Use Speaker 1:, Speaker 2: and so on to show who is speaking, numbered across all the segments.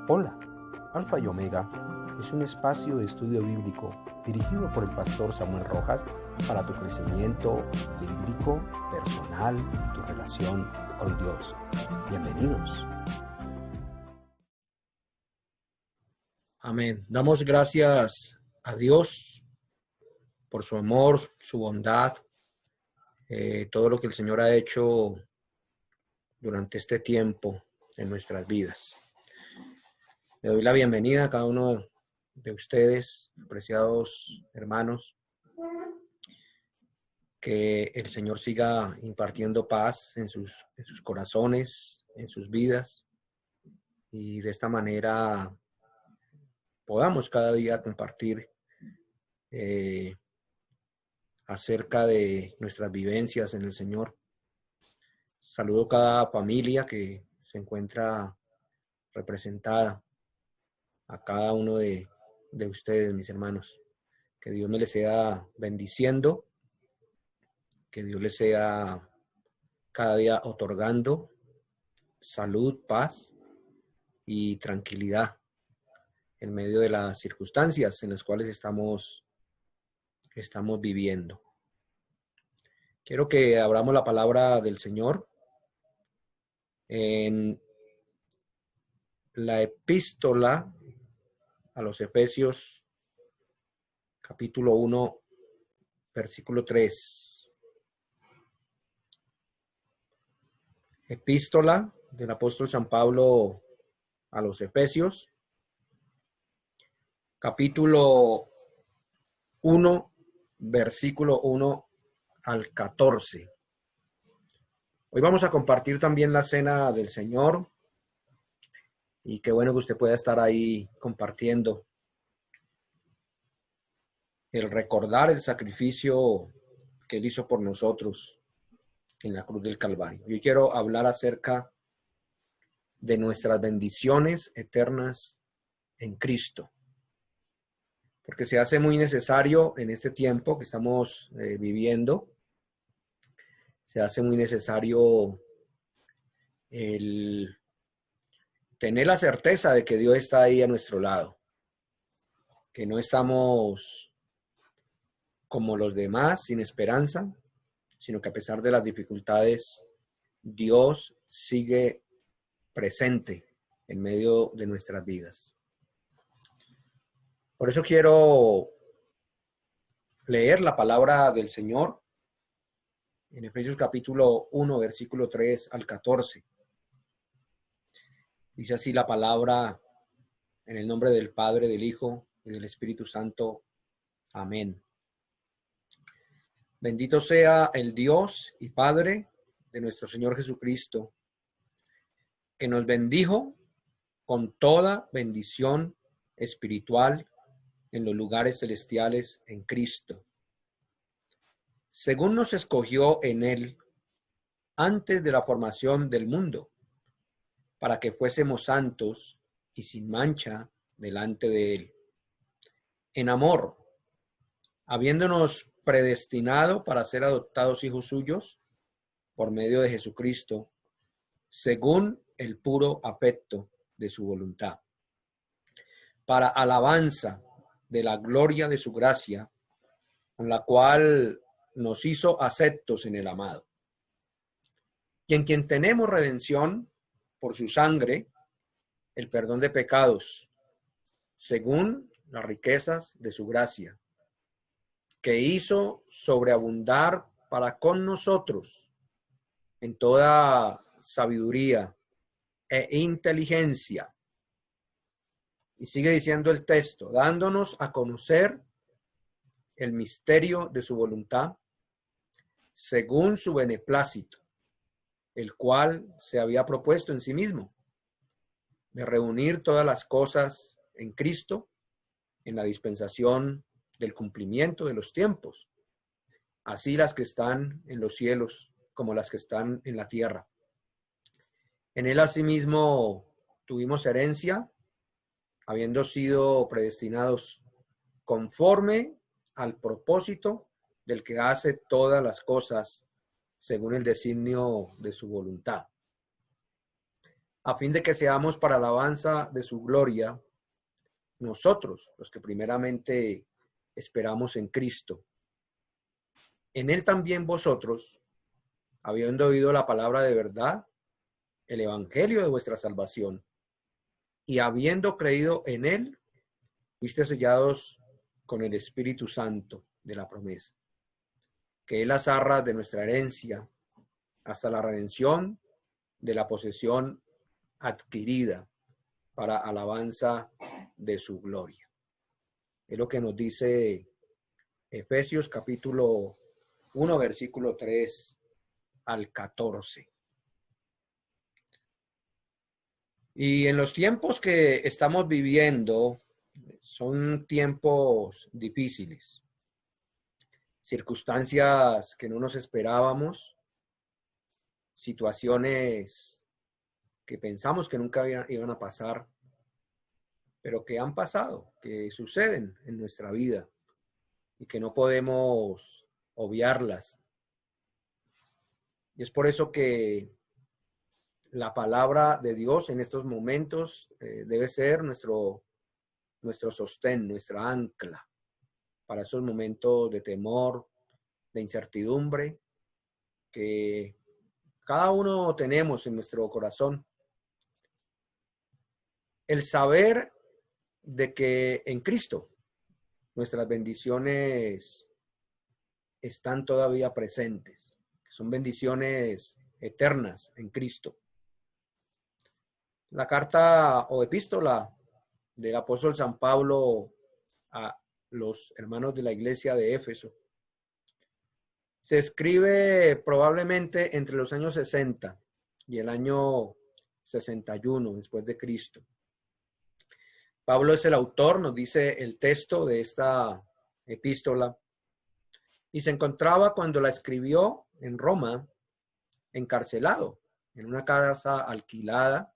Speaker 1: Hola, Alfa y Omega es un espacio de estudio bíblico dirigido por el pastor Samuel Rojas para tu crecimiento bíblico, personal y tu relación con Dios. Bienvenidos.
Speaker 2: Amén. Damos gracias a Dios por su amor, su bondad, todo lo que el Señor ha hecho durante este tiempo en nuestras vidas. Le doy la bienvenida a cada uno de ustedes, apreciados hermanos, que el Señor siga impartiendo paz en sus corazones, en sus vidas, y de esta manera podamos cada día compartir acerca de nuestras vivencias en el Señor. Saludo a cada familia que se encuentra representada, a cada uno de ustedes, mis hermanos. Que Dios me les sea bendiciendo, que Dios les sea cada día otorgando salud, paz y tranquilidad en medio de las circunstancias en las cuales estamos viviendo. Quiero que abramos la palabra del Señor en la epístola a los Efesios, capítulo 1, versículo 3. Epístola del apóstol San Pablo a los Efesios, capítulo 1, versículo 1 al 14. Hoy vamos a compartir también la cena del Señor, y qué bueno que usted pueda estar ahí compartiendo el recordar el sacrificio que Él hizo por nosotros en la cruz del Calvario. Yo quiero hablar acerca de nuestras bendiciones eternas en Cristo, porque se hace muy necesario en este tiempo que estamos viviendo, se hace muy necesario el tener la certeza de que Dios está ahí a nuestro lado, que no estamos como los demás sin esperanza, sino que a pesar de las dificultades, Dios sigue presente en medio de nuestras vidas. Por eso quiero leer la palabra del Señor en Efesios capítulo 1, versículo 3 al 14. Dice así la palabra: en el nombre del Padre, del Hijo y del Espíritu Santo. Amén. Bendito sea el Dios y Padre de nuestro Señor Jesucristo, que nos bendijo con toda bendición espiritual en los lugares celestiales en Cristo, según nos escogió en Él antes de la formación del mundo, para que fuésemos santos y sin mancha delante de Él. En amor, habiéndonos predestinado para ser adoptados hijos suyos por medio de Jesucristo, según el puro afecto de su voluntad, para alabanza de la gloria de su gracia, con la cual nos hizo aceptos en el amado, y en quien tenemos redención por su sangre, el perdón de pecados, según las riquezas de su gracia, que hizo sobreabundar para con nosotros en toda sabiduría e inteligencia. Y sigue diciendo el texto, dándonos a conocer el misterio de su voluntad, según su beneplácito, el cual se había propuesto en sí mismo, de reunir todas las cosas en Cristo, en la dispensación del cumplimiento de los tiempos, así las que están en los cielos como las que están en la tierra. En él asimismo tuvimos herencia, habiendo sido predestinados conforme al propósito del que hace todas las cosas según el designio de su voluntad, a fin de que seamos para alabanza de su gloria, nosotros, los que primeramente esperamos en Cristo. En él también vosotros, habiendo oído la palabra de verdad, el evangelio de vuestra salvación, y habiendo creído en él, fuiste sellados con el Espíritu Santo de la promesa, que es las arras de nuestra herencia, hasta la redención de la posesión adquirida para alabanza de su gloria. Es lo que nos dice Efesios capítulo 1, versículo 3 al 14. Y en los tiempos que estamos viviendo, son tiempos difíciles, circunstancias que no nos esperábamos, situaciones que pensamos que nunca iban a pasar, pero que han pasado, que suceden en nuestra vida y que no podemos obviarlas. Y es por eso que la palabra de Dios en estos momentos debe ser nuestro sostén, nuestra ancla para esos momentos de temor, de incertidumbre que cada uno tenemos en nuestro corazón. El saber de que en Cristo nuestras bendiciones están todavía presentes, que son bendiciones eternas en Cristo. La carta o epístola del apóstol San Pablo a los hermanos de la iglesia de Éfeso se escribe probablemente entre los años 60 y el año 61 después de Cristo. Pablo es el autor, nos dice el texto de esta epístola, y se encontraba cuando la escribió en Roma, encarcelado, en una casa alquilada,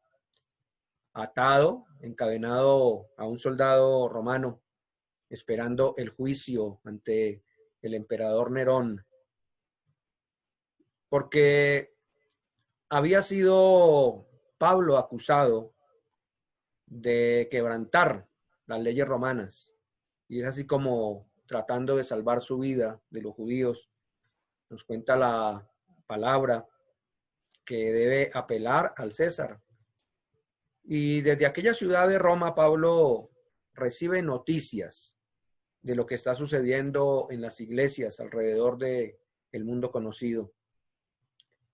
Speaker 2: atado, encadenado a un soldado romano, esperando el juicio ante el emperador Nerón, porque había sido Pablo acusado de quebrantar las leyes romanas, y es así como tratando de salvar su vida de los judíos. Nos cuenta la palabra que debe apelar al César. Y desde aquella ciudad de Roma, Pablo recibe noticias de lo que está sucediendo en las iglesias alrededor del mundo conocido.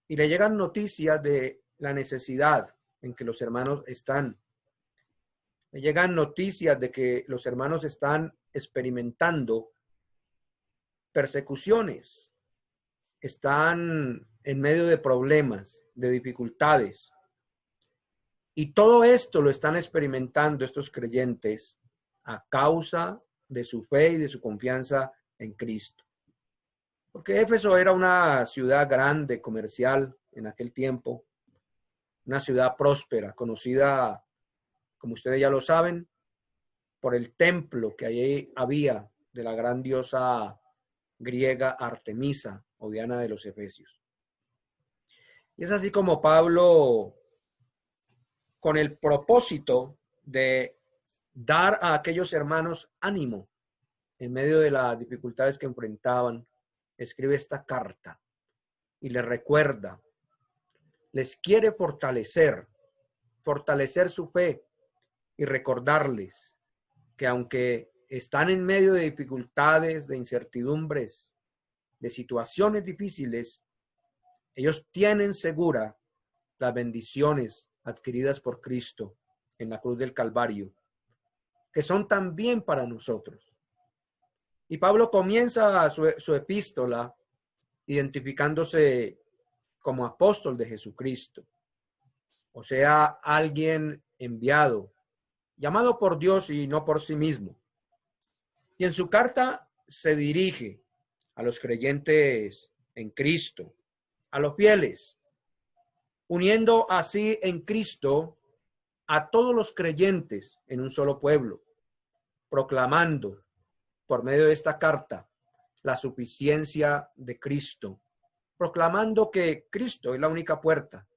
Speaker 2: Y le llegan noticias de la necesidad en que los hermanos están. Le llegan noticias de que los hermanos están experimentando persecuciones, están en medio de problemas, de dificultades. Y todo esto lo están experimentando estos creyentes a causa de su fe y de su confianza en Cristo. Porque Éfeso era una ciudad grande, comercial en aquel tiempo, una ciudad próspera, conocida, como ustedes ya lo saben, por el templo que allí había de la gran diosa griega Artemisa o Diana de los Efesios. Y es así como Pablo, con el propósito de dar a aquellos hermanos ánimo en medio de las dificultades que enfrentaban, escribe esta carta y les recuerda, les quiere fortalecer su fe y recordarles que aunque están en medio de dificultades, de incertidumbres, de situaciones difíciles, ellos tienen segura las bendiciones adquiridas por Cristo en la cruz del Calvario, que son también para nosotros. Y Pablo comienza su epístola identificándose como apóstol de Jesucristo, o sea, alguien enviado, llamado por Dios y no por sí mismo. Y en su carta se dirige a los creyentes en Cristo, a los fieles, uniendo así en Cristo a todos los creyentes en un solo pueblo, proclamando por medio de esta carta la suficiencia de Cristo, proclamando que Cristo es la única puerta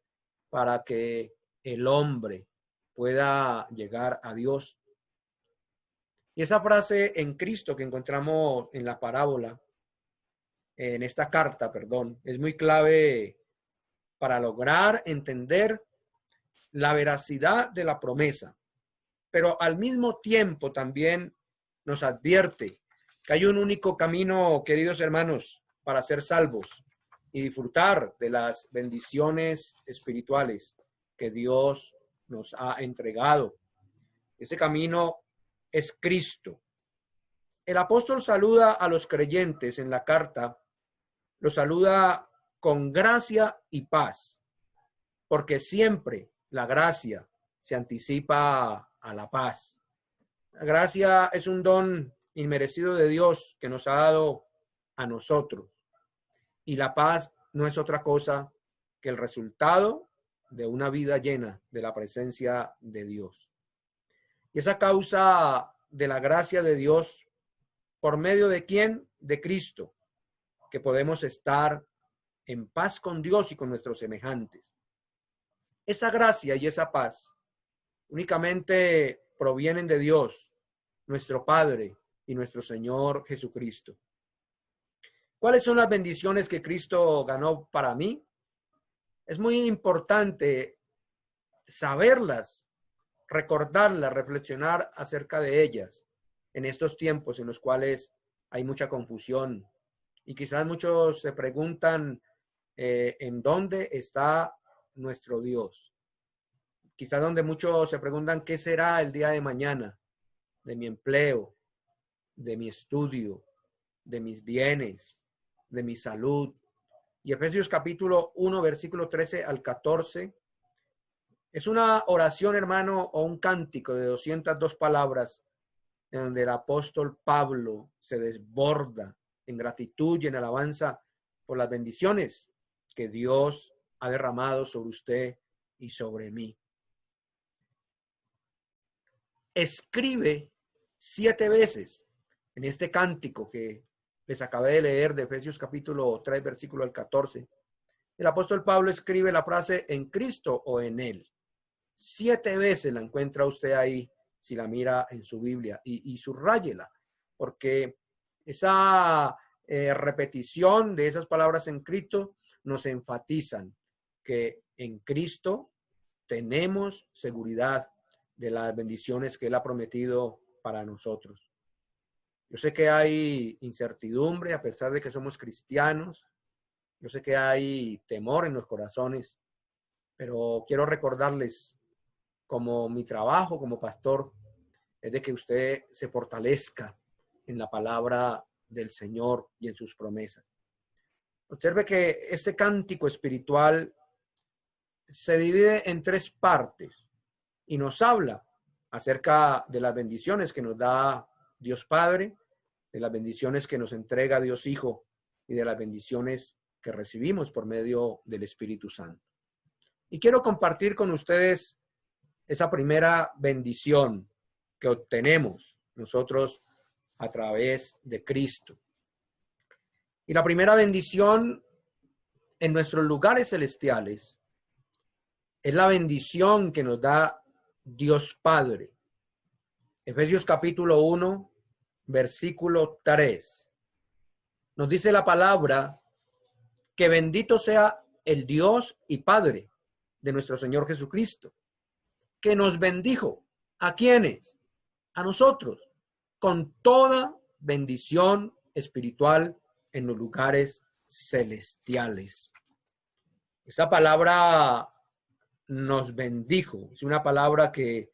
Speaker 2: para que el hombre pueda llegar a Dios. Y esa frase en Cristo que encontramos en la parábola, en esta carta, perdón, es muy clave para lograr entender la veracidad de la promesa, pero al mismo tiempo también nos advierte que hay un único camino, queridos hermanos, para ser salvos y disfrutar de las bendiciones espirituales que Dios nos ha entregado. Ese camino es Cristo. El apóstol saluda a los creyentes en la carta, los saluda con gracia y paz, porque siempre la gracia se anticipa a la paz. La gracia es un don inmerecido de Dios que nos ha dado a nosotros. Y la paz no es otra cosa que el resultado de una vida llena de la presencia de Dios. Y esa causa de la gracia de Dios, ¿por medio de quién? De Cristo, que podemos estar en paz con Dios y con nuestros semejantes. Esa gracia y esa paz únicamente provienen de Dios, nuestro Padre y nuestro Señor Jesucristo. ¿Cuáles son las bendiciones que Cristo ganó para mí? Es muy importante saberlas, recordarlas, reflexionar acerca de ellas en estos tiempos en los cuales hay mucha confusión. Y quizás muchos se preguntan ¿en dónde está nuestro Dios? Quizás donde muchos se preguntan ¿qué será el día de mañana? De mi empleo, de mi estudio, de mis bienes, de mi salud. Y Efesios capítulo 1, versículo 13 al 14, es una oración, hermano, o un cántico de 202 palabras en donde el apóstol Pablo se desborda en gratitud y en alabanza por las bendiciones que Dios ha derramado sobre usted y sobre mí. Escribe 7 veces en este cántico que les acabé de leer de Efesios capítulo 3, versículo al 14. El apóstol Pablo escribe la frase en Cristo o en él. 7 veces la encuentra usted ahí, si la mira en su Biblia, y subráyela, porque esa repetición de esas palabras en Cristo nos enfatizan que en Cristo tenemos seguridad de las bendiciones que Él ha prometido para nosotros. Yo sé que hay incertidumbre a pesar de que somos cristianos. Yo sé que hay temor en los corazones, pero quiero recordarles como mi trabajo como pastor es de que usted se fortalezca en la palabra del Señor y en sus promesas. Observe que este cántico espiritual se divide en 3 partes y nos habla acerca de las bendiciones que nos da Dios Padre, de las bendiciones que nos entrega Dios Hijo y de las bendiciones que recibimos por medio del Espíritu Santo. Y quiero compartir con ustedes esa primera bendición que obtenemos nosotros a través de Cristo. Y la primera bendición en nuestros lugares celestiales es la bendición que nos da Dios Padre. Efesios capítulo 1, versículo 3. Nos dice la palabra que bendito sea el Dios y Padre de nuestro Señor Jesucristo, que nos bendijo. ¿A quiénes? A nosotros, con toda bendición espiritual en los lugares celestiales. Esa palabra nos bendijo. Es una palabra que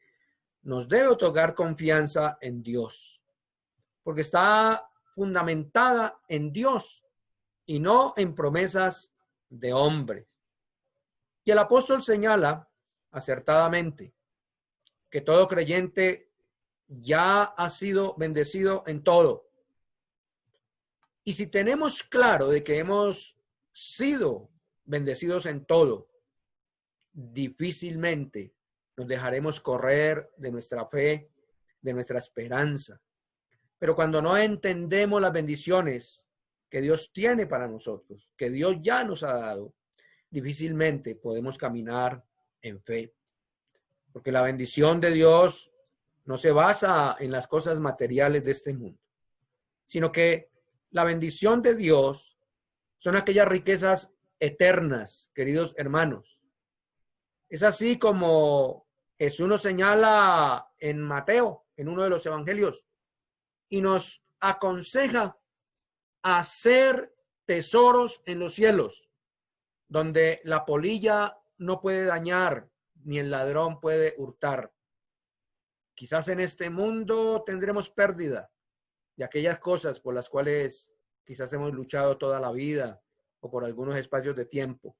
Speaker 2: nos debe otorgar confianza en Dios, porque está fundamentada en Dios y no en promesas de hombres. Y el apóstol señala acertadamente que todo creyente ya ha sido bendecido en todo. Y si tenemos claro de que hemos sido bendecidos en todo, difícilmente nos dejaremos correr de nuestra fe, de nuestra esperanza. Pero cuando no entendemos las bendiciones que Dios tiene para nosotros, que Dios ya nos ha dado, difícilmente podemos caminar en fe. Porque la bendición de Dios no se basa en las cosas materiales de este mundo, sino que la bendición de Dios son aquellas riquezas eternas, queridos hermanos. Es así como Jesús nos señala en Mateo, en uno de los evangelios, y nos aconseja hacer tesoros en los cielos, donde la polilla no puede dañar, ni el ladrón puede hurtar. Quizás en este mundo tendremos pérdida de aquellas cosas por las cuales quizás hemos luchado toda la vida o por algunos espacios de tiempo.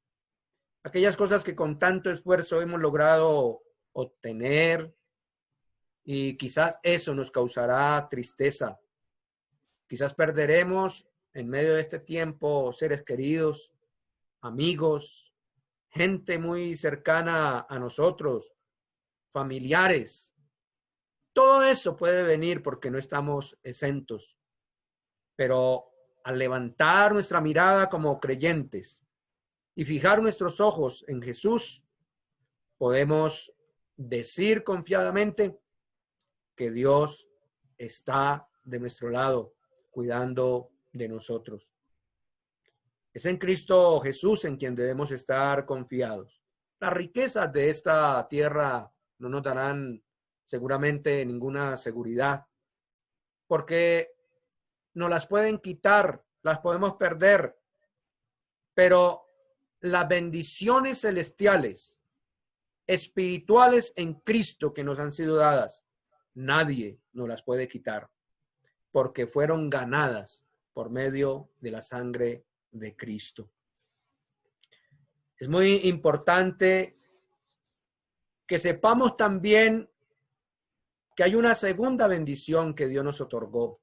Speaker 2: Aquellas cosas que con tanto esfuerzo hemos logrado obtener, y quizás eso nos causará tristeza. Quizás perderemos en medio de este tiempo seres queridos, amigos, gente muy cercana a nosotros, familiares. Todo eso puede venir porque no estamos exentos. Pero al levantar nuestra mirada como creyentes y fijar nuestros ojos en Jesús, podemos decir confiadamente que Dios está de nuestro lado, cuidando de nosotros. Es en Cristo Jesús en quien debemos estar confiados. Las riquezas de esta tierra no nos darán seguramente ninguna seguridad, porque nos las pueden quitar, las podemos perder, pero las bendiciones celestiales, espirituales en Cristo que nos han sido dadas, nadie nos las puede quitar, porque fueron ganadas por medio de la sangre de Cristo. Es muy importante que sepamos también que hay una segunda bendición que Dios nos otorgó,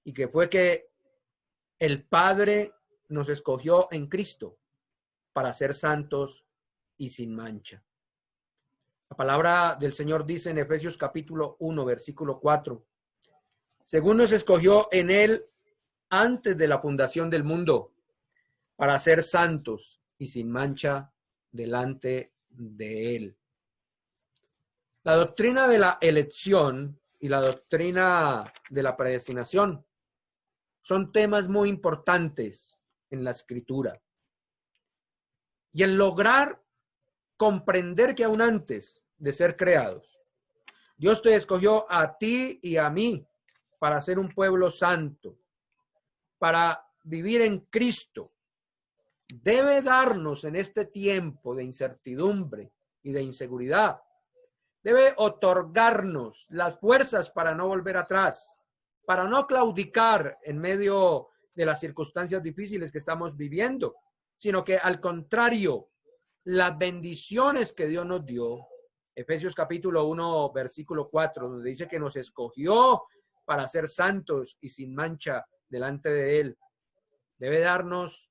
Speaker 2: y que fue que el Padre nos escogió en Cristo para ser santos y sin mancha. La palabra del Señor dice en Efesios capítulo 1, versículo 4, según nos escogió en Él antes de la fundación del mundo, para ser santos y sin mancha delante de Él. La doctrina de la elección y la doctrina de la predestinación son temas muy importantes en la Escritura. Y el lograr comprender que aún antes de ser creados, Dios te escogió a ti y a mí para ser un pueblo santo, para vivir en Cristo, debe darnos en este tiempo de incertidumbre y de inseguridad, debe otorgarnos las fuerzas para no volver atrás, para no claudicar en medio de las circunstancias difíciles que estamos viviendo, sino que al contrario, las bendiciones que Dios nos dio, Efesios capítulo 1, versículo 4, donde dice que nos escogió para ser santos y sin mancha delante de Él, debe darnos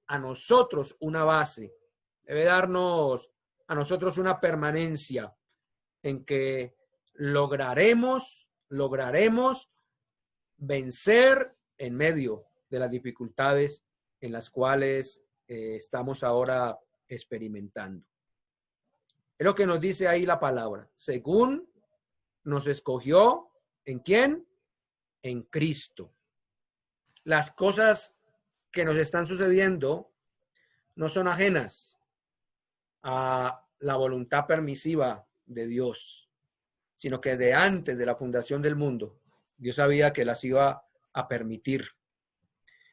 Speaker 2: a nosotros una base, debe darnos a nosotros una permanencia en que lograremos vencer en medio de las dificultades en las cuales estamos ahora experimentando. Es lo que nos dice ahí la palabra. Según nos escogió, ¿en quién? En Cristo. Las cosas que nos están sucediendo no son ajenas a la voluntad permisiva de Dios, sino que de antes de la fundación del mundo, Dios sabía que las iba a permitir.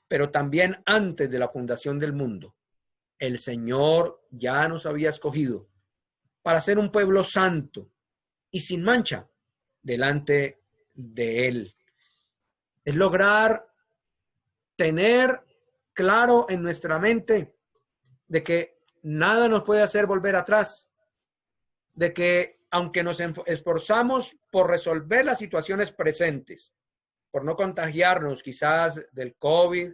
Speaker 2: Pero también antes de la fundación del mundo, el Señor ya nos había escogido para ser un pueblo santo y sin mancha delante de Él. Es lograr tener claro en nuestra mente de que nada nos puede hacer volver atrás, de que aunque nos esforzamos por resolver las situaciones presentes, por no contagiarnos quizás del COVID,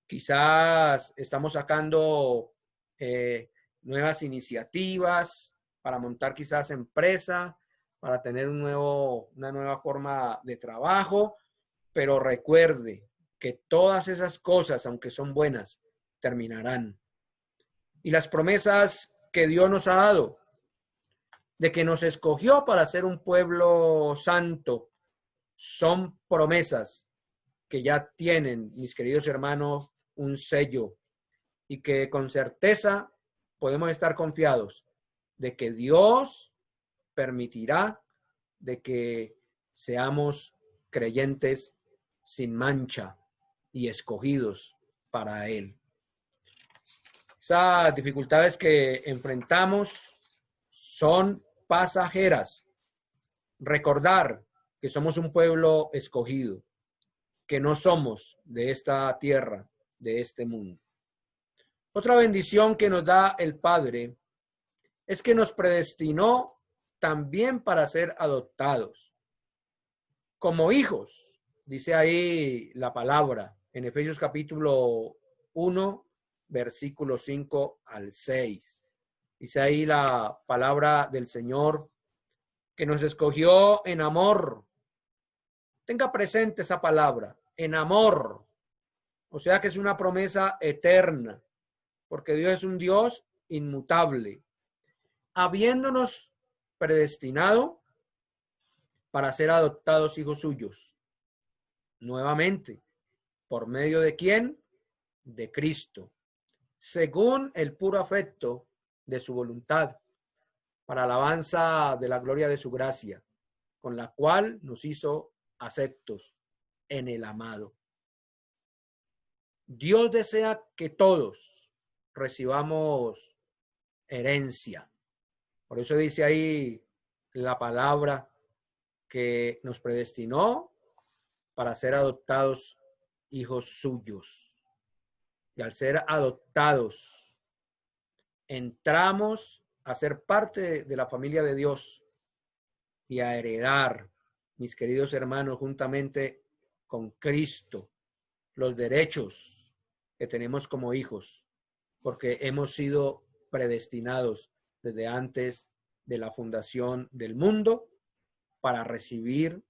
Speaker 2: quizás estamos sacando nuevas iniciativas para montar quizás empresa, para tener una nueva forma de trabajo, pero recuerde que todas esas cosas, aunque son buenas, terminarán. Y las promesas que Dios nos ha dado de que nos escogió para ser un pueblo santo, son promesas que ya tienen, mis queridos hermanos, un sello y que con certeza podemos estar confiados de que Dios permitirá de que seamos creyentes sin mancha y escogidos para Él. Esas dificultades que enfrentamos son pasajeras. Recordar que somos un pueblo escogido, que no somos de esta tierra, de este mundo. Otra bendición que nos da el Padre es que nos predestinó también para ser adoptados como hijos. Dice ahí la palabra en Efesios capítulo 1, versículo 5 al 6. Dice ahí la palabra del Señor que nos escogió en amor. Tenga presente esa palabra, en amor. O sea que es una promesa eterna, porque Dios es un Dios inmutable, habiéndonos predestinado para ser adoptados hijos suyos. Nuevamente, ¿por medio de quién? De Cristo, según el puro afecto de su voluntad, para alabanza de la gloria de su gracia, con la cual nos hizo aceptos en el amado. Dios desea que todos recibamos herencia. Por eso dice ahí la palabra que nos predestinó para ser adoptados hijos suyos. Y al ser adoptados, entramos a ser parte de la familia de Dios y a heredar, mis queridos hermanos, juntamente con Cristo, los derechos que tenemos como hijos, porque hemos sido predestinados desde antes de la fundación del mundo para recibir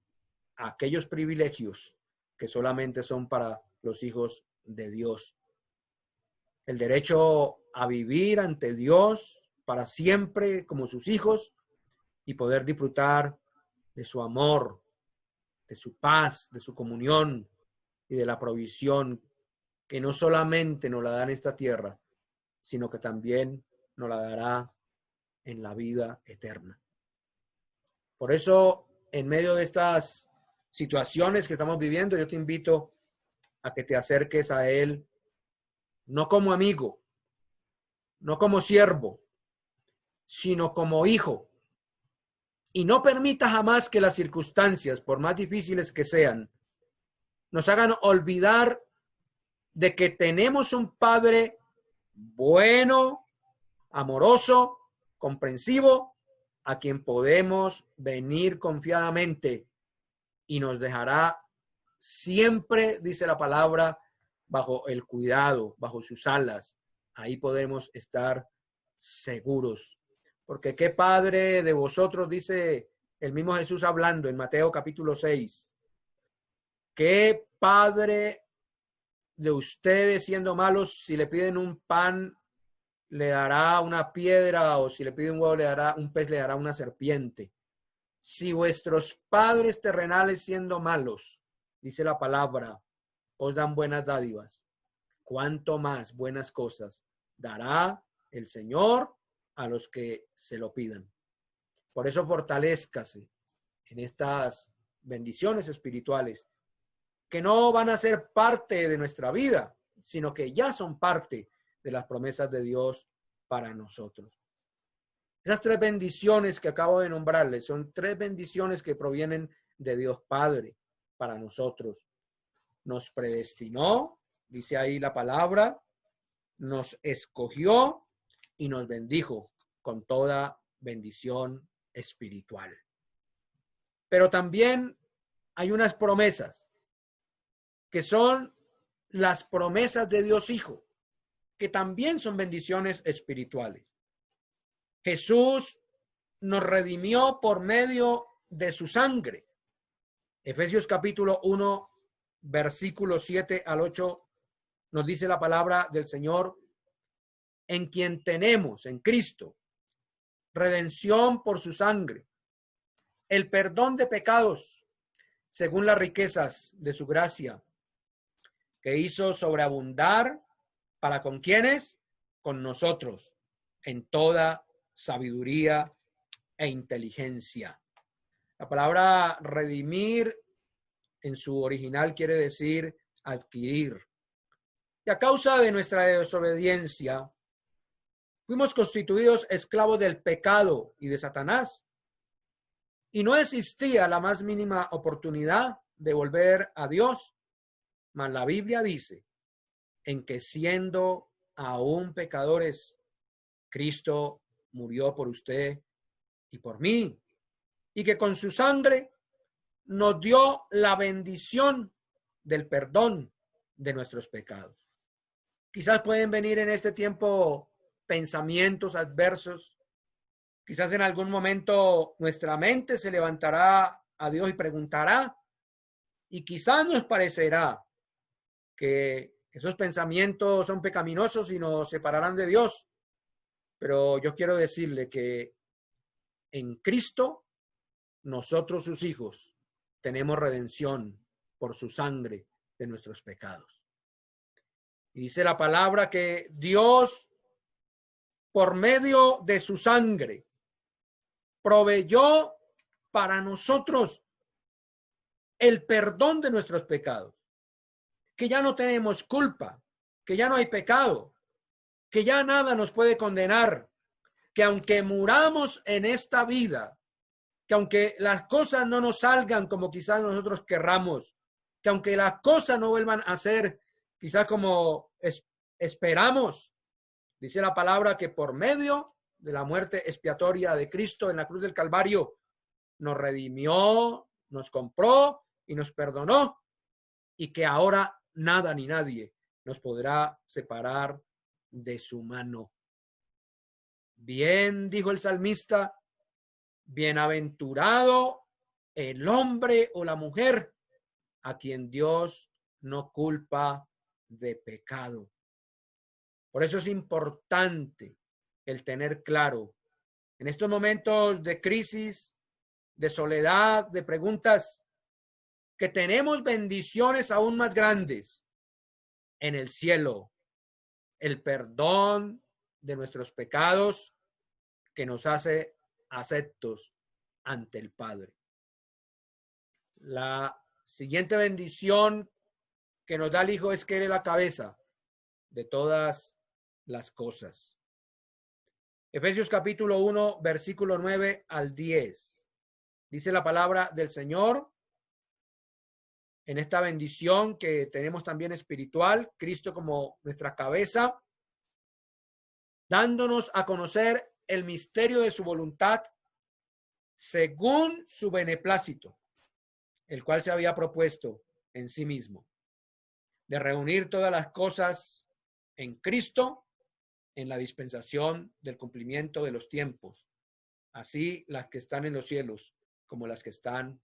Speaker 2: aquellos privilegios que solamente son para los hijos de Dios. El derecho a vivir ante Dios para siempre como sus hijos y poder disfrutar de su amor, de su paz, de su comunión y de la provisión que no solamente nos la da en esta tierra, sino que también nos la dará en la vida eterna. Por eso, en medio de estas situaciones que estamos viviendo, yo te invito a que te acerques a Él, no como amigo, no como siervo, sino como hijo. Y no permita jamás que las circunstancias, por más difíciles que sean, nos hagan olvidar de que tenemos un Padre bueno, amoroso, comprensivo, a quien podemos venir confiadamente y nos dejará siempre, dice la palabra, bajo el cuidado, bajo sus alas. Ahí podemos estar seguros. Porque qué padre de vosotros, dice el mismo Jesús hablando en Mateo capítulo 6, qué padre de ustedes siendo malos, si le piden un pan, le dará una piedra, o si le piden un huevo, le dará un pez, le dará una serpiente. Si vuestros padres terrenales siendo malos, dice la palabra, os dan buenas dádivas, cuánto más buenas cosas dará el Señor a los que se lo pidan. Por eso fortalézcase en estas bendiciones espirituales que no van a ser parte de nuestra vida, sino que ya son parte de las promesas de Dios para nosotros. Esas tres bendiciones que acabo de nombrarles son tres bendiciones que provienen de Dios Padre para nosotros. Nos predestinó, dice ahí la palabra, nos escogió y nos bendijo con toda bendición espiritual. Pero también hay unas promesas que son las promesas de Dios Hijo, que también son bendiciones espirituales. Jesús nos redimió por medio de su sangre. Efesios capítulo 1, versículos 7 al 8, nos dice la palabra del Señor, en quien tenemos, en Cristo, redención por su sangre, el perdón de pecados según las riquezas de su gracia, que hizo sobreabundar para con quienes, con nosotros, en toda sabiduría e inteligencia. La palabra redimir en su original quiere decir adquirir. Y a causa de nuestra desobediencia, fuimos constituidos esclavos del pecado y de Satanás. Y no existía la más mínima oportunidad de volver a Dios. Mas la Biblia dice en que siendo aún pecadores, Cristo murió por usted y por mí. Y que con su sangre nos dio la bendición del perdón de nuestros pecados. Quizás pueden venir en este tiempo pensamientos adversos. Quizás en algún momento nuestra mente se levantará a Dios y preguntará. Y quizás nos parecerá que esos pensamientos son pecaminosos y nos separarán de Dios. Pero yo quiero decirle que en Cristo, nosotros sus hijos, tenemos redención por su sangre de nuestros pecados. Y dice la palabra que Dios, por medio de su sangre, proveyó para nosotros el perdón de nuestros pecados, que ya no tenemos culpa, que ya no hay pecado, que ya nada nos puede condenar, que aunque muramos en esta vida, que aunque las cosas no nos salgan como quizás nosotros querramos, que aunque las cosas no vuelvan a ser quizás como esperamos, dice la palabra que por medio de la muerte expiatoria de Cristo en la cruz del Calvario, nos redimió, nos compró y nos perdonó, y que ahora nada ni nadie nos podrá separar de su mano. Bien, dijo el salmista, bienaventurado el hombre o la mujer a quien Dios no culpa de pecado. Por eso es importante el tener claro en estos momentos de crisis, de soledad, de preguntas, que tenemos bendiciones aún más grandes en el cielo, el perdón de nuestros pecados que nos hace aceptos ante el Padre. La siguiente bendición que nos da el Hijo es que Él es la cabeza de todas las cosas. Efesios capítulo 1, versículo 9 al 10. Dice la palabra del Señor en esta bendición que tenemos también espiritual, Cristo como nuestra cabeza, dándonos a conocer el misterio de su voluntad según su beneplácito, el cual se había propuesto en sí mismo, de reunir todas las cosas en Cristo en la dispensación del cumplimiento de los tiempos, así las que están en los cielos como las que están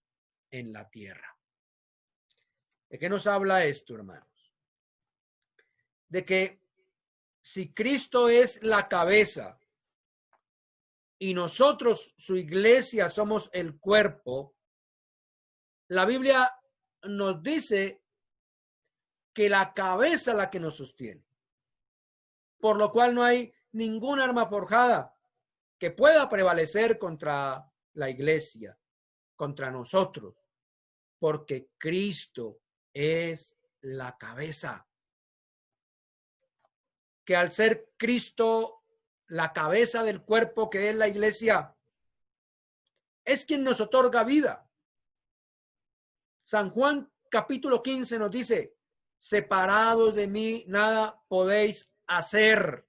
Speaker 2: en la tierra. ¿De qué nos habla esto, hermanos? De que si Cristo es la cabeza y nosotros, su iglesia, somos el cuerpo, la Biblia nos dice que la cabeza es la que nos sostiene, por lo cual no hay ningún arma forjada que pueda prevalecer contra la iglesia, contra nosotros, porque Cristo es la cabeza. Que al ser Cristo la cabeza del cuerpo que es la iglesia, es quien nos otorga vida. San Juan capítulo 15 nos dice, separados de mí nada podéis hacer.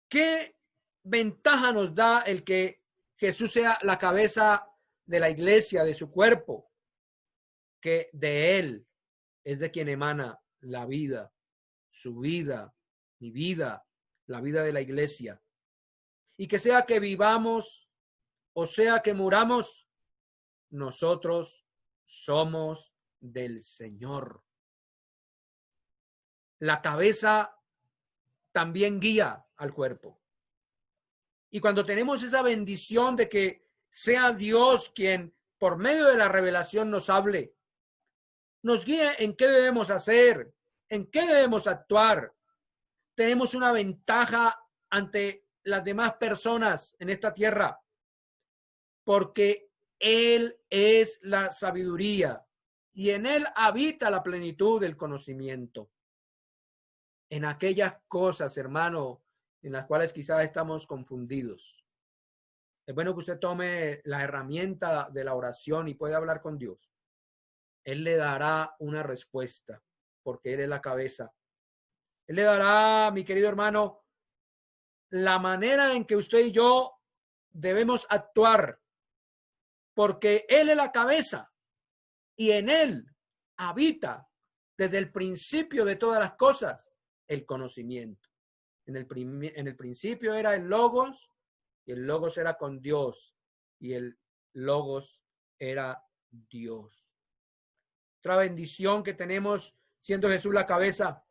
Speaker 2: ¿Qué ventaja nos da el que Jesús sea la cabeza de la iglesia, de su cuerpo? Que de Él es de quien emana la vida, su vida, mi vida, la vida de la iglesia. Y que sea que vivamos o sea que muramos, nosotros somos del Señor. La cabeza también guía al cuerpo. Y cuando tenemos esa bendición de que sea Dios quien por medio de la revelación nos hable, nos guíe en qué debemos hacer, en qué debemos actuar, tenemos una ventaja ante las demás personas en esta tierra, porque Él es la sabiduría y en Él habita la plenitud del conocimiento. En aquellas cosas, hermano, en las cuales quizás estamos confundidos, es bueno que usted tome la herramienta de la oración y pueda hablar con Dios. Él le dará una respuesta, porque Él es la cabeza. Él le dará, mi querido hermano, la manera en que usted y yo debemos actuar, porque Él es la cabeza y en Él habita desde el principio de todas las cosas el conocimiento. En el principio era el Logos, y el Logos era con Dios, y el Logos era Dios. Otra bendición que tenemos siendo Jesús la cabeza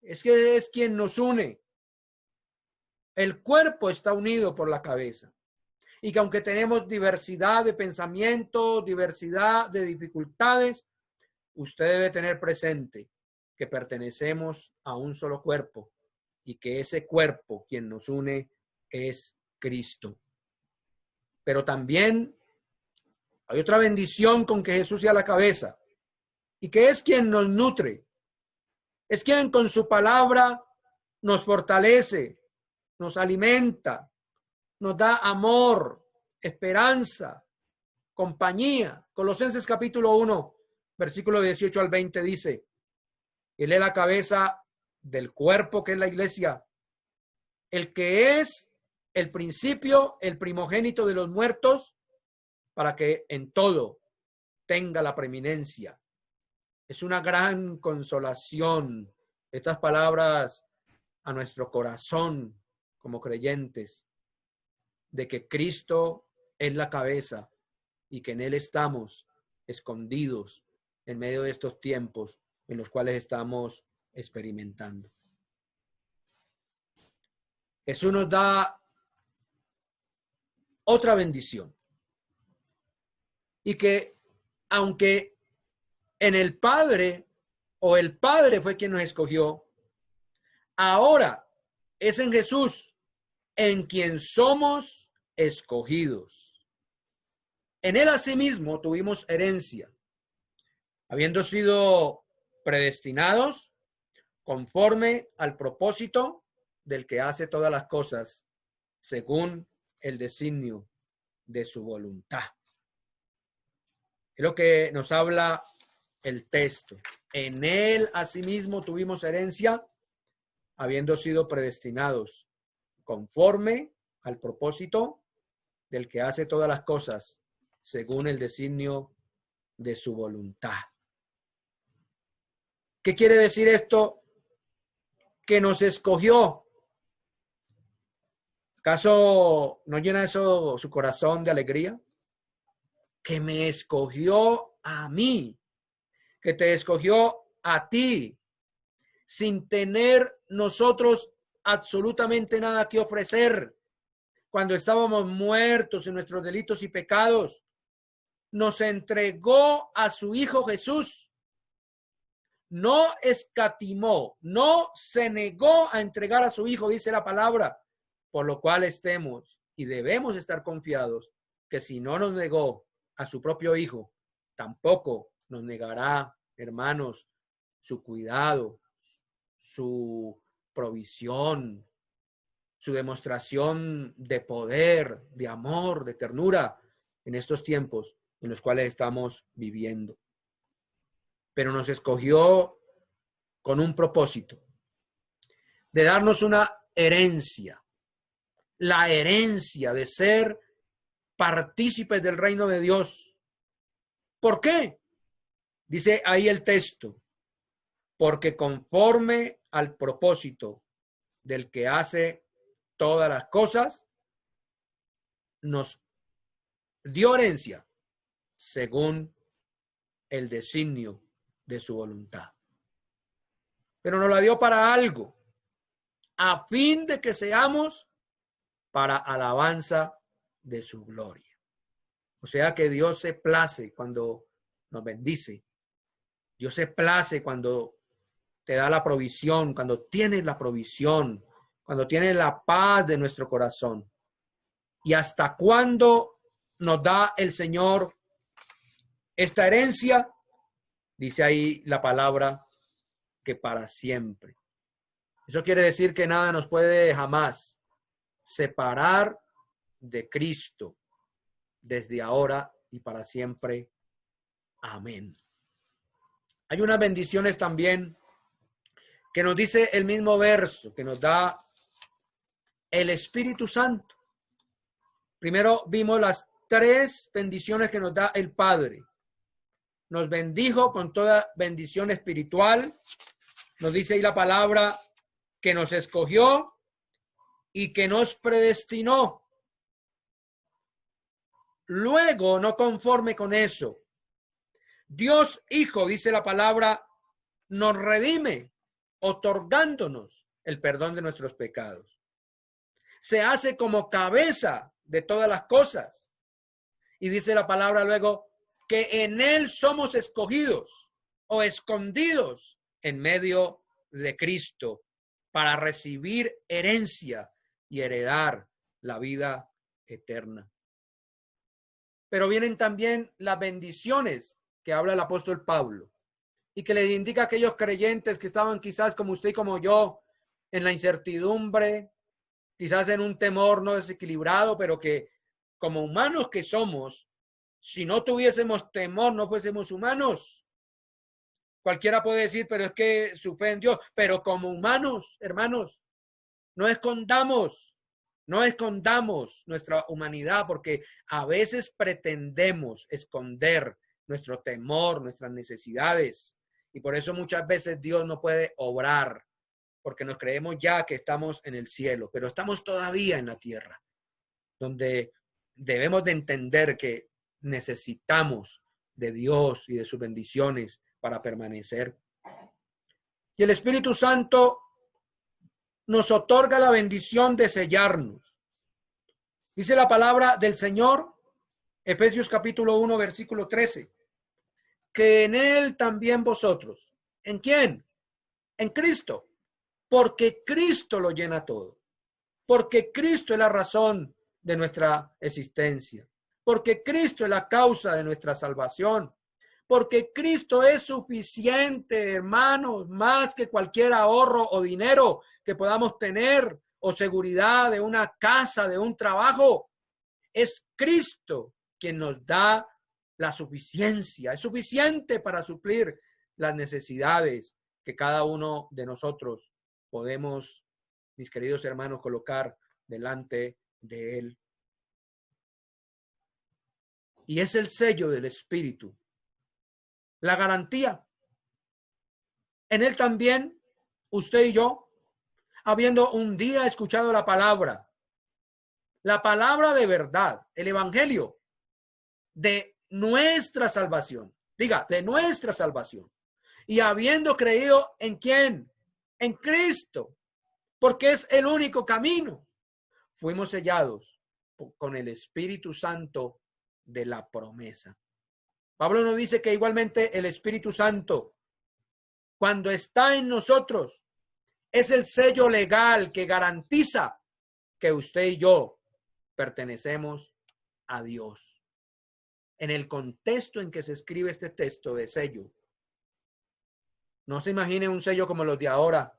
Speaker 2: es que es quien nos une. El cuerpo está unido por la cabeza. Y que aunque tenemos diversidad de pensamientos, diversidad de dificultades, usted debe tener presente que pertenecemos a un solo cuerpo y que ese cuerpo, quien nos une, es Cristo. Pero también hay otra bendición con que Jesús sea la cabeza y que es quien nos nutre. Es quien con su palabra nos fortalece, nos alimenta, nos da amor, esperanza, compañía. Colosenses capítulo 1, versículo 18 al 20 dice, Él es la cabeza del cuerpo que es la iglesia, el que es el principio, el primogénito de los muertos, para que en todo tenga la preeminencia. Es una gran consolación estas palabras a nuestro corazón como creyentes, de que Cristo es la cabeza y que en Él estamos escondidos en medio de estos tiempos en los cuales estamos experimentando. Jesús nos da otra bendición. Y que aunque en el Padre o el Padre fue quien nos escogió, ahora es en Jesús en quien somos escogidos. En Él asimismo tuvimos herencia, habiendo sido predestinados conforme al propósito del que hace todas las cosas según el designio de su voluntad. Es lo que nos habla el texto. En Él asimismo tuvimos herencia, habiendo sido predestinados conforme al propósito del que hace todas las cosas según el designio de su voluntad. ¿Qué quiere decir esto? Que nos escogió. ¿Acaso no llena eso su corazón de alegría? Que me escogió a mí, que te escogió a ti, sin tener nosotros absolutamente nada que ofrecer. Cuando estábamos muertos en nuestros delitos y pecados, nos entregó a su Hijo Jesús. No escatimó, no se negó a entregar a su Hijo, dice la palabra, por lo cual estemos y debemos estar confiados que si no nos negó a su propio Hijo, tampoco nos negará, hermanos, su cuidado, su provisión, su demostración de poder, de amor, de ternura en estos tiempos en los cuales estamos viviendo. Pero nos escogió con un propósito de darnos una herencia, la herencia de ser partícipes del reino de Dios. ¿Por qué? Dice ahí el texto, porque conforme al propósito del que hace todas las cosas, nos dio herencia según el designio de su voluntad. Pero nos la dio para algo, a fin de que seamos para alabanza de su gloria. O sea que Dios se place cuando nos bendice. Dios se place cuando te da la provisión, cuando tienes la provisión, cuando tienes la paz de nuestro corazón. ¿Y hasta cuándo nos da el Señor esta herencia? Dice ahí la palabra que para siempre. Eso quiere decir que nada nos puede jamás separar de Cristo desde ahora y para siempre. Amén. Hay unas bendiciones también que nos dice el mismo verso, que nos da el Espíritu Santo. Primero vimos las 3 bendiciones que nos da el Padre. Nos bendijo con toda bendición espiritual. Nos dice ahí la palabra que nos escogió y que nos predestinó. Luego, no conforme con eso, Dios Hijo, dice la palabra, nos redime, otorgándonos el perdón de nuestros pecados. Se hace como cabeza de todas las cosas. Y dice la palabra luego que en Él somos escogidos o escondidos en medio de Cristo para recibir herencia y heredar la vida eterna. Pero vienen también las bendiciones que habla el apóstol Pablo y que les indica a aquellos creyentes que estaban quizás como usted y como yo en la incertidumbre, quizás en un temor no desequilibrado, pero que como humanos que somos, si no tuviésemos temor, no fuésemos humanos. Cualquiera puede decir, pero es que su fe en Dios, pero como humanos, hermanos, no escondamos nuestra humanidad, porque a veces pretendemos esconder nuestro temor, nuestras necesidades, y por eso muchas veces Dios no puede obrar, porque nos creemos ya que estamos en el cielo, pero estamos todavía en la tierra, donde debemos de entender que necesitamos de Dios y de sus bendiciones para permanecer. Y el Espíritu Santo nos otorga la bendición de sellarnos. Dice la palabra del Señor, Efesios capítulo 1, versículo 13, que en Él también vosotros. ¿En quién? En Cristo. Porque Cristo lo llena todo. Porque Cristo es la razón de nuestra existencia. Porque Cristo es la causa de nuestra salvación. Porque Cristo es suficiente, hermanos, más que cualquier ahorro o dinero que podamos tener o seguridad de una casa, de un trabajo. Es Cristo quien nos da la suficiencia. Es suficiente para suplir las necesidades que cada uno de nosotros podemos, mis queridos hermanos, colocar delante de Él. Y es el sello del Espíritu, la garantía. En Él también, usted y yo, habiendo un día escuchado la palabra de verdad, el evangelio de nuestra salvación, diga, de nuestra salvación, y habiendo creído en quién, en Cristo, porque es el único camino, fuimos sellados con el Espíritu Santo de la promesa. Pablo nos dice que igualmente el Espíritu Santo, cuando está en nosotros, es el sello legal que garantiza que usted y yo pertenecemos a Dios. En el contexto en que se escribe este texto de sello, no se imagine un sello como los de ahora.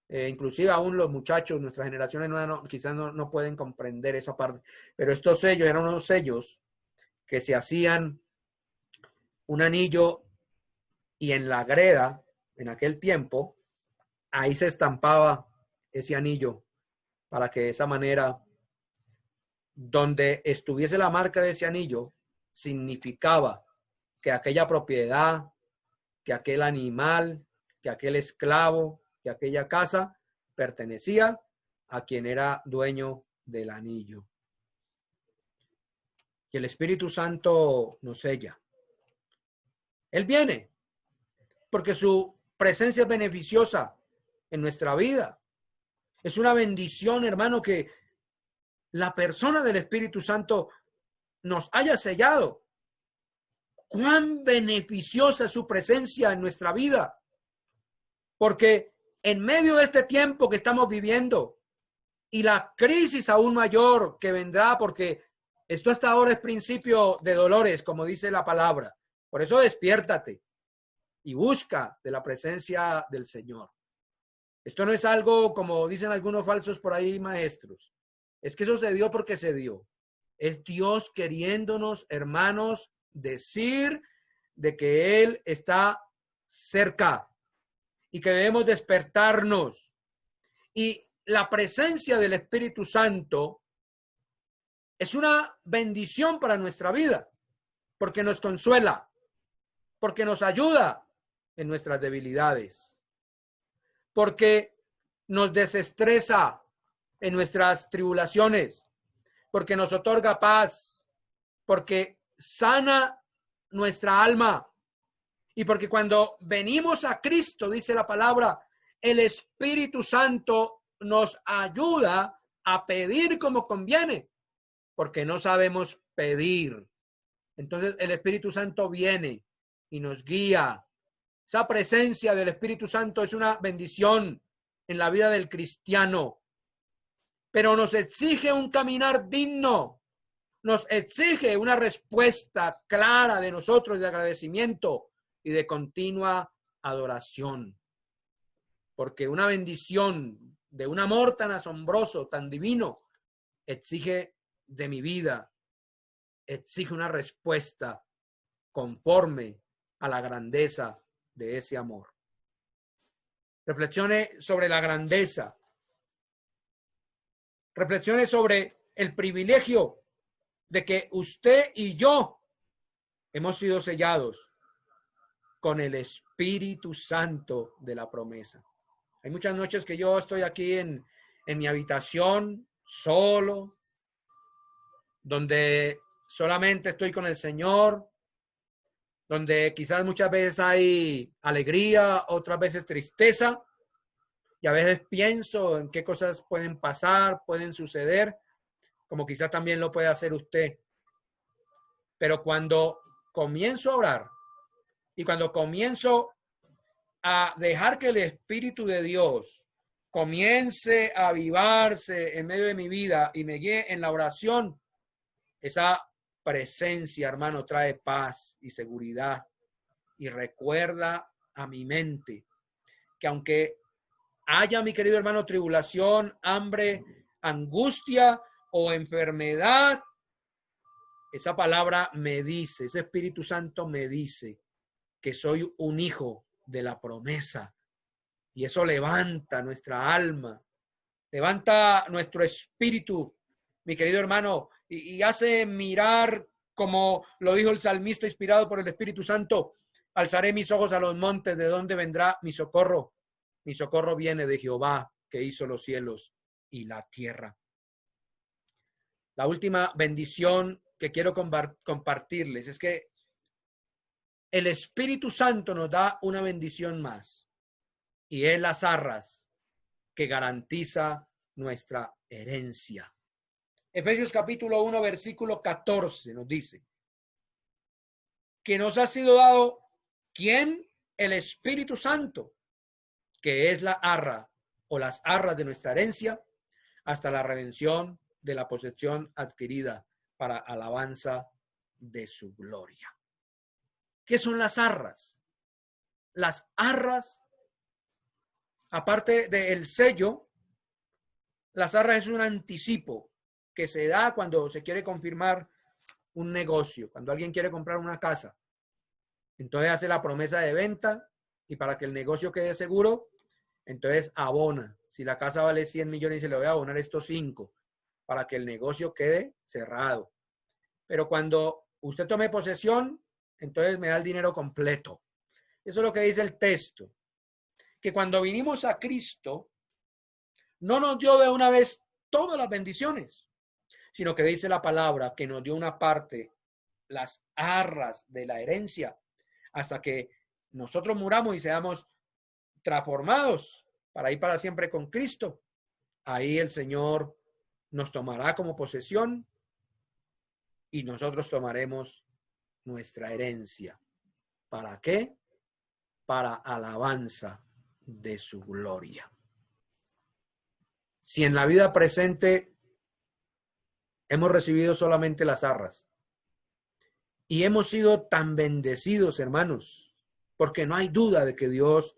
Speaker 2: Inclusive aún los muchachos, nuestras generaciones nuevas, quizás no pueden comprender esa parte. Pero estos sellos eran unos sellos que se hacían un anillo y en la greda, en aquel tiempo, ahí se estampaba ese anillo para que de esa manera, donde estuviese la marca de ese anillo, significaba que aquella propiedad, que aquel animal, que aquel esclavo, que aquella casa pertenecía a quien era dueño del anillo. Y el Espíritu Santo nos sella. Él viene porque su presencia es beneficiosa en nuestra vida. Es una bendición, hermano, que la persona del Espíritu Santo nos haya sellado. Cuán beneficiosa es su presencia en nuestra vida. Porque en medio de este tiempo que estamos viviendo y la crisis aún mayor que vendrá, porque esto hasta ahora es principio de dolores, como dice la palabra. Por eso despiértate y busca de la presencia del Señor. Esto no es algo como dicen algunos falsos por ahí maestros. Es que eso se dio porque se dio. Es Dios queriéndonos, hermanos, decir de que Él está cerca y que debemos despertarnos. Y la presencia del Espíritu Santo es una bendición para nuestra vida, porque nos consuela, porque nos ayuda en nuestras debilidades, porque nos desestresa en nuestras tribulaciones, porque nos otorga paz, porque sana nuestra alma y porque cuando venimos a Cristo, dice la palabra, el Espíritu Santo nos ayuda a pedir como conviene, porque no sabemos pedir. Entonces el Espíritu Santo viene y nos guía. Esa presencia del Espíritu Santo es una bendición en la vida del cristiano, pero nos exige un caminar digno, nos exige una respuesta clara de nosotros de agradecimiento y de continua adoración. Porque una bendición de un amor tan asombroso, tan divino, exige de mi vida, exige una respuesta conforme a la grandeza de ese amor. Reflexione sobre la grandeza. Reflexione sobre el privilegio de que usted y yo hemos sido sellados con el Espíritu Santo de la promesa. Hay muchas noches que yo estoy aquí en mi habitación solo, donde solamente estoy con el Señor, donde quizás muchas veces hay alegría, otras veces tristeza, y a veces pienso en qué cosas pueden pasar, pueden suceder, como quizás también lo puede hacer usted. Pero cuando comienzo a orar y cuando comienzo a dejar que el Espíritu de Dios comience a avivarse en medio de mi vida y me guíe en la oración, esa presencia, hermano, trae paz y seguridad y recuerda a mi mente que aunque haya, mi querido hermano, tribulación, hambre, angustia o enfermedad, esa palabra me dice, ese Espíritu Santo me dice que soy un hijo de la promesa. Y eso levanta nuestra alma, levanta nuestro espíritu, mi querido hermano, y hace mirar, como lo dijo el salmista inspirado por el Espíritu Santo, alzaré mis ojos a los montes, ¿de dónde vendrá mi socorro? Mi socorro viene de Jehová, que hizo los cielos y la tierra. La última bendición que quiero compartirles es que el Espíritu Santo nos da una bendición más, y es las arras que garantiza nuestra herencia. Efesios capítulo 1, versículo 14 nos dice que nos ha sido dado, ¿quién? El Espíritu Santo, que es la arra o las arras de nuestra herencia hasta la redención de la posesión adquirida para alabanza de su gloria. ¿Qué son las arras? Las arras, aparte del sello, las arras es un anticipo que se da cuando se quiere confirmar un negocio, cuando alguien quiere comprar una casa. Entonces hace la promesa de venta y para que el negocio quede seguro, entonces abona. Si la casa vale 100 millones y se le voy a abonar estos 5 para que el negocio quede cerrado. Pero cuando usted tome posesión, entonces me da el dinero completo. Eso es lo que dice el texto. Que cuando vinimos a Cristo, no nos dio de una vez todas las bendiciones, sino que dice la palabra que nos dio una parte, las arras de la herencia, hasta que nosotros muramos y seamos transformados para ir para siempre con Cristo. Ahí el Señor nos tomará como posesión y nosotros tomaremos nuestra herencia. ¿Para qué? Para alabanza de su gloria. Si en la vida presente hemos recibido solamente las arras y hemos sido tan bendecidos, hermanos, porque no hay duda de que Dios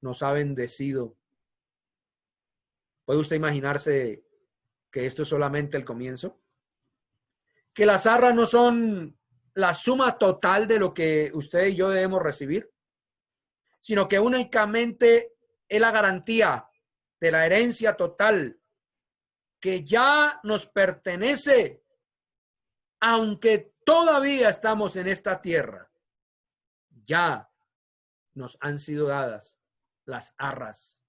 Speaker 2: nos ha bendecido. ¿Puede usted imaginarse que esto es solamente el comienzo? Que las arras no son la suma total de lo que usted y yo debemos recibir, sino que únicamente es la garantía de la herencia total que ya nos pertenece, aunque todavía estamos en esta tierra. Ya nos han sido dadas las arras.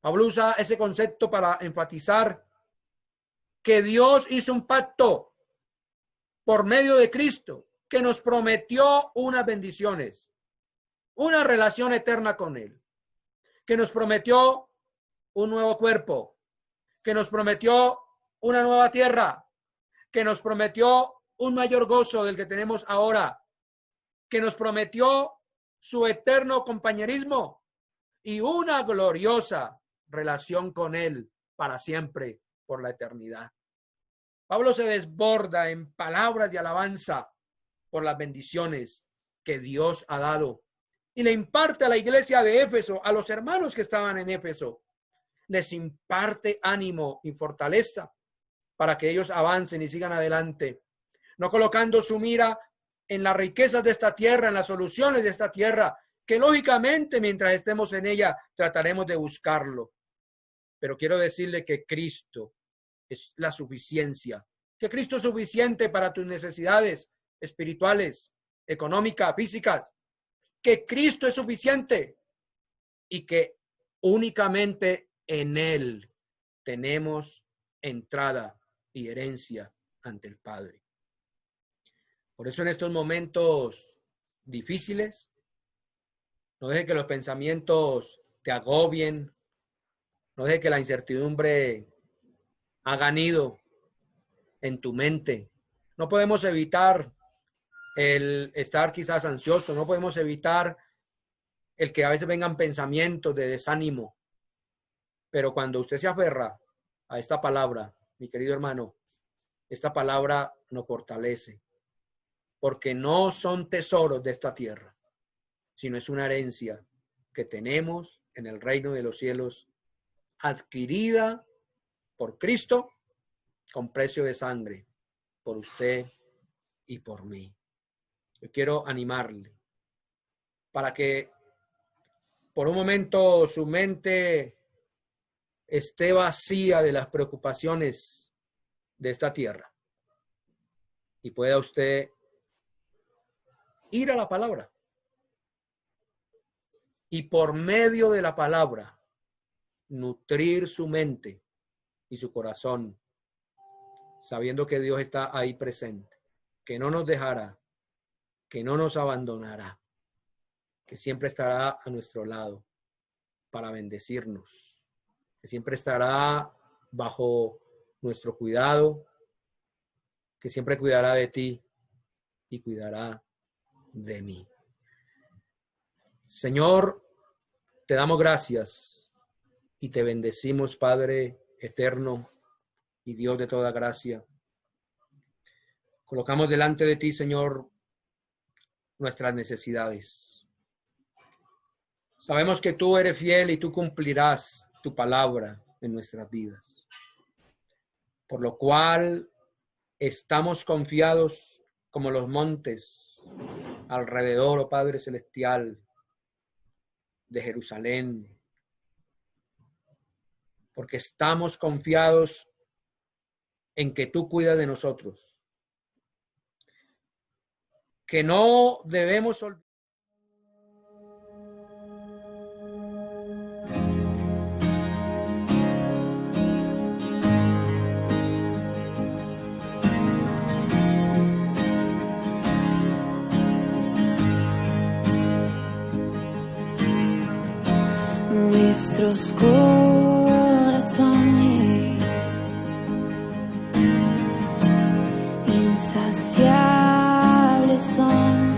Speaker 2: Pablo usa ese concepto para enfatizar que Dios hizo un pacto por medio de Cristo, que nos prometió unas bendiciones, una relación eterna con Él, que nos prometió un nuevo cuerpo, que nos prometió una nueva tierra, que nos prometió un mayor gozo del que tenemos ahora, que nos prometió su eterno compañerismo y una gloriosa relación con Él para siempre, por la eternidad. Pablo se desborda en palabras de alabanza por las bendiciones que Dios ha dado y le imparte a la iglesia de Éfeso, a los hermanos que estaban en Éfeso, les imparte ánimo y fortaleza para que ellos avancen y sigan adelante, no colocando su mira en las riquezas de esta tierra, en las soluciones de esta tierra, que lógicamente mientras estemos en ella trataremos de buscarlo. Pero quiero decirle que Cristo es la suficiencia, que Cristo es suficiente para tus necesidades espirituales, económicas, físicas, que Cristo es suficiente y que únicamente en Él tenemos entrada y herencia ante el Padre. Por eso en estos momentos difíciles, no deje que los pensamientos te agobien, no deje que la incertidumbre haga nido en tu mente. No podemos evitar el estar quizás ansioso, no podemos evitar el que a veces vengan pensamientos de desánimo, pero cuando usted se aferra a esta palabra, mi querido hermano, esta palabra nos fortalece, porque no son tesoros de esta tierra, sino es una herencia que tenemos en el reino de los cielos, adquirida por Cristo con precio de sangre, por usted y por mí. Yo quiero animarle para que por un momento su mente esté vacía de las preocupaciones de esta tierra y pueda usted ir a la palabra y por medio de la palabra nutrir su mente y su corazón, sabiendo que Dios está ahí presente, que no nos dejará, que no nos abandonará, que siempre estará a nuestro lado para bendecirnos, que siempre estará bajo nuestro cuidado, que siempre cuidará de ti y cuidará de mí. Señor, te damos gracias y te bendecimos, Padre eterno y Dios de toda gracia. Colocamos delante de ti, Señor, nuestras necesidades. Sabemos que tú eres fiel y tú cumplirás tu palabra en nuestras vidas. Por lo cual estamos confiados como los montes alrededor, oh Padre Celestial, de Jerusalén. Porque estamos confiados en que tú cuidas de nosotros. Que no debemos olvidar.
Speaker 3: Nuestros corazones insaciables son,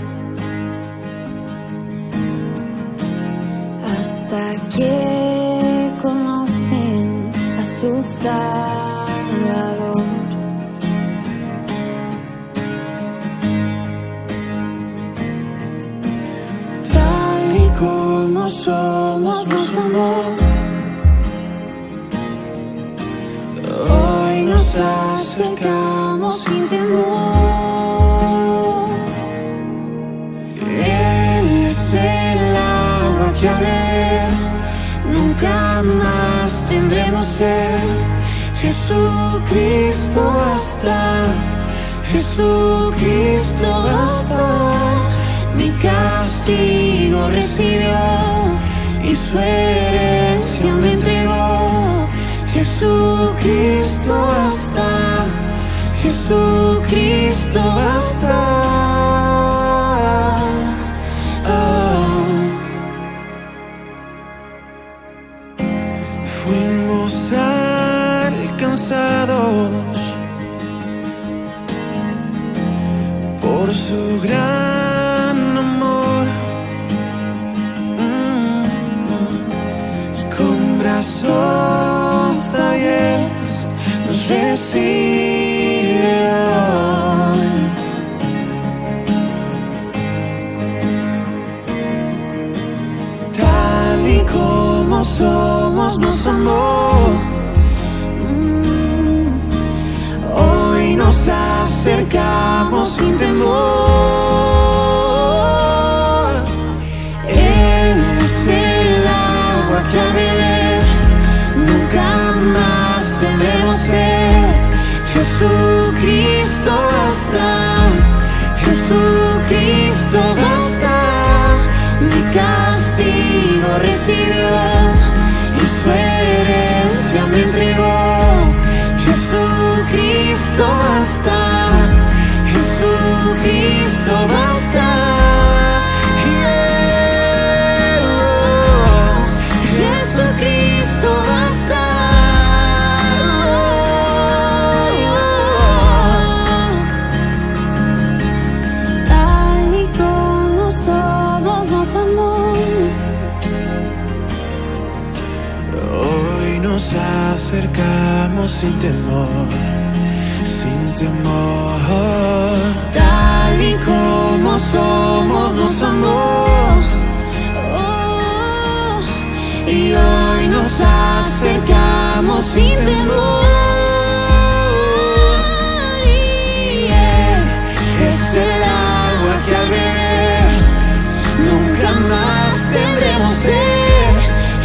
Speaker 3: hasta que conocen a su Salvador. Tal y como somos nos amó, hoy nos acercamos sin temor. Él es el agua que a beber nunca más tendremos sed. Jesucristo basta, Jesucristo basta. Mi castigo recibió y su herencia me entregó. Jesucristo basta, Jesucristo basta. Fuimos alcanzados por su gran amor, con brazos abiertos nos recibe hoy. Tal y como somos nos amó, hoy nos acercamos sin temor. Él es el agua que a beber nunca más tendremos sed. Jesucristo basta, Jesucristo basta. Mi castigo recibió y su herencia me entregó. Jesucristo basta, Jesucristo basta. Jesucristo basta. Tal y como somos nos amó, hoy nos acercamos sin temor, sin temor. Tal y como somos nos amó, y hoy nos acercamos sin temor. Y Él es el agua que al beber nunca más tendremos sed.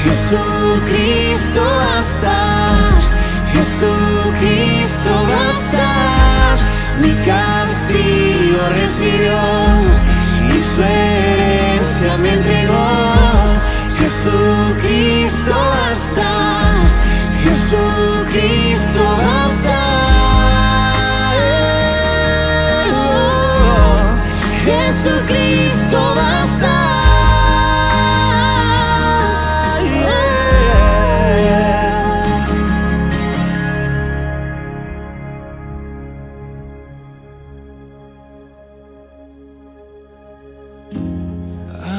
Speaker 3: Jesucristo basta, Jesucristo basta. Mi castigo recibió y su herencia me entregó. Jesucristo basta, Jesucristo basta. Jesucristo basta.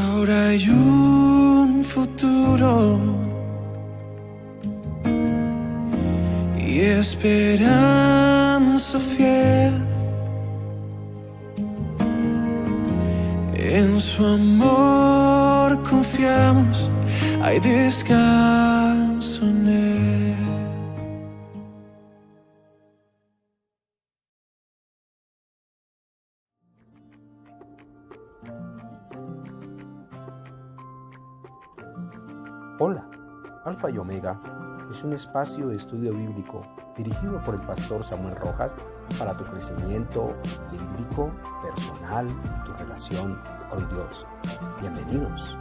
Speaker 3: Ahora hay un futuro y esperanza fiel. En su amor confiamos, hay descanso en Él.
Speaker 1: Hola, Alfa y Omega es un espacio de estudio bíblico dirigido por el pastor Samuel Rojas para tu crecimiento bíblico, personal y tu relación con Dios. Bienvenidos.